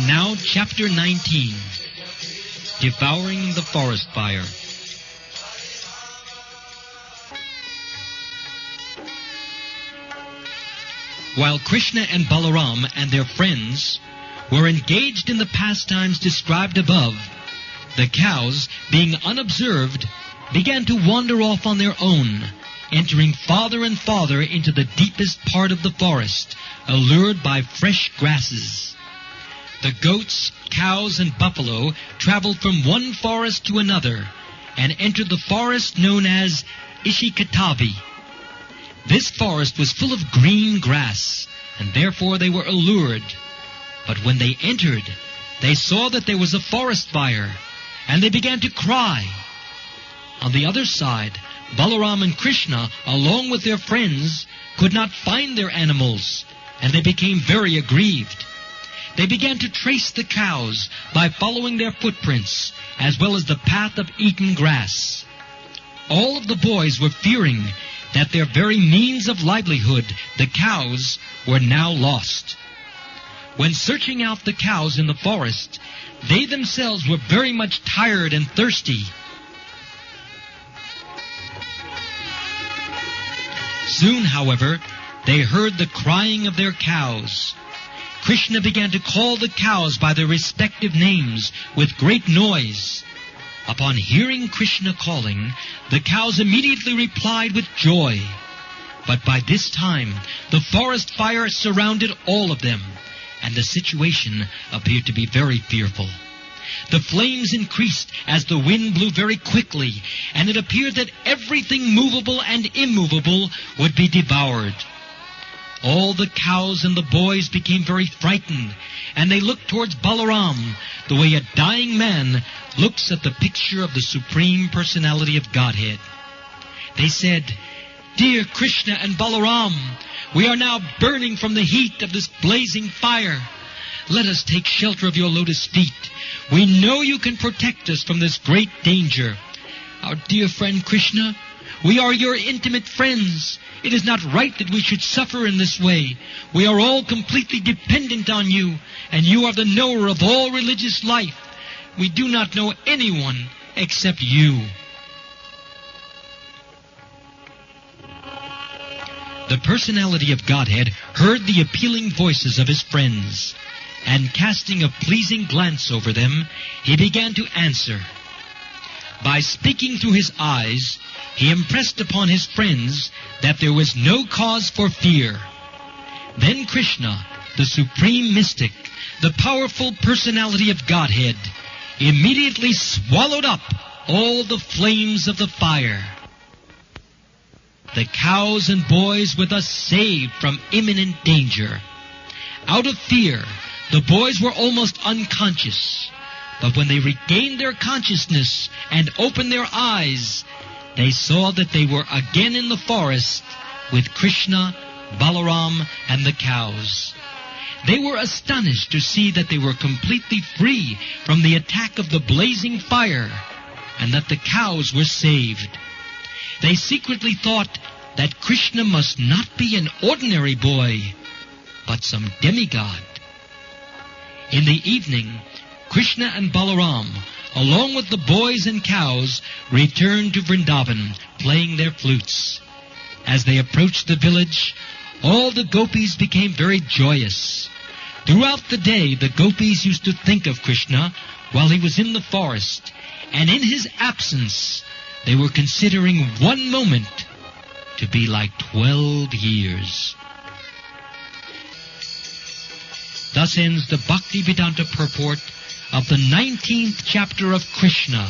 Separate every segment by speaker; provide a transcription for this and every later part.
Speaker 1: Now, Chapter 19, Devouring the Forest Fire. While Krishna and Balaram and their friends were engaged in the pastimes described above, the cows, being unobserved, began to wander off on their own, entering farther and farther into the deepest part of the forest, allured by fresh grasses. The goats, cows, and buffalo traveled from one forest to another and entered the forest known as Ishikatavi. This forest was full of green grass, and therefore they were allured. But when they entered, they saw that there was a forest fire, and they began to cry. On the other side, Balaram and Krishna, along with their friends, could not find their animals, and they became very aggrieved. They began to trace the cows by following their footprints, as well as the path of eaten grass. All of the boys were fearing that their very means of livelihood, the cows, were now lost. When searching out the cows in the forest, they themselves were very much tired and thirsty. Soon, however, they heard the crying of their cows. Krishna began to call the cows by their respective names with great noise. Upon hearing Krishna calling, the cows immediately replied with joy. But by this time, the forest fire surrounded all of them, and the situation appeared to be very fearful. The flames increased as the wind blew very quickly, and it appeared that everything movable and immovable would be devoured. All the cows and the boys became very frightened, and they looked towards Balaram, the way a dying man looks at the picture of the Supreme Personality of Godhead. They said, "Dear Krishna and Balaram, we are now burning from the heat of this blazing fire. Let us take shelter of your lotus feet. We know you can protect us from this great danger. Our dear friend Krishna, we are your intimate friends. It is not right that we should suffer in this way. We are all completely dependent on you, and you are the knower of all religious life. We do not know anyone except you." The personality of Godhead heard the appealing voices of his friends, and casting a pleasing glance over them, he began to answer. By speaking through his eyes, he impressed upon his friends that there was no cause for fear. Then Krishna, the supreme mystic, the powerful personality of Godhead, immediately swallowed up all the flames of the fire. The cows and boys were thus saved from imminent danger. Out of fear, the boys were almost unconscious. But when they regained their consciousness and opened their eyes, they saw that they were again in the forest with Krishna, Balaram, and the cows. They were astonished to see that they were completely free from the attack of the blazing fire, and that the cows were saved. They secretly thought that Krishna must not be an ordinary boy, but some demigod. In the evening, Krishna and Balaram, along with the boys and cows, returned to Vrindavan, playing their flutes. As they approached the village, all the gopis became very joyous. Throughout the day, the gopis used to think of Krishna while he was in the forest, and in his absence, they were considering one moment to be like 12 years. Thus ends the Bhakti-Vedanta purport of the 19th chapter of Krishna,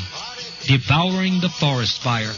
Speaker 1: Devouring the Forest Fire.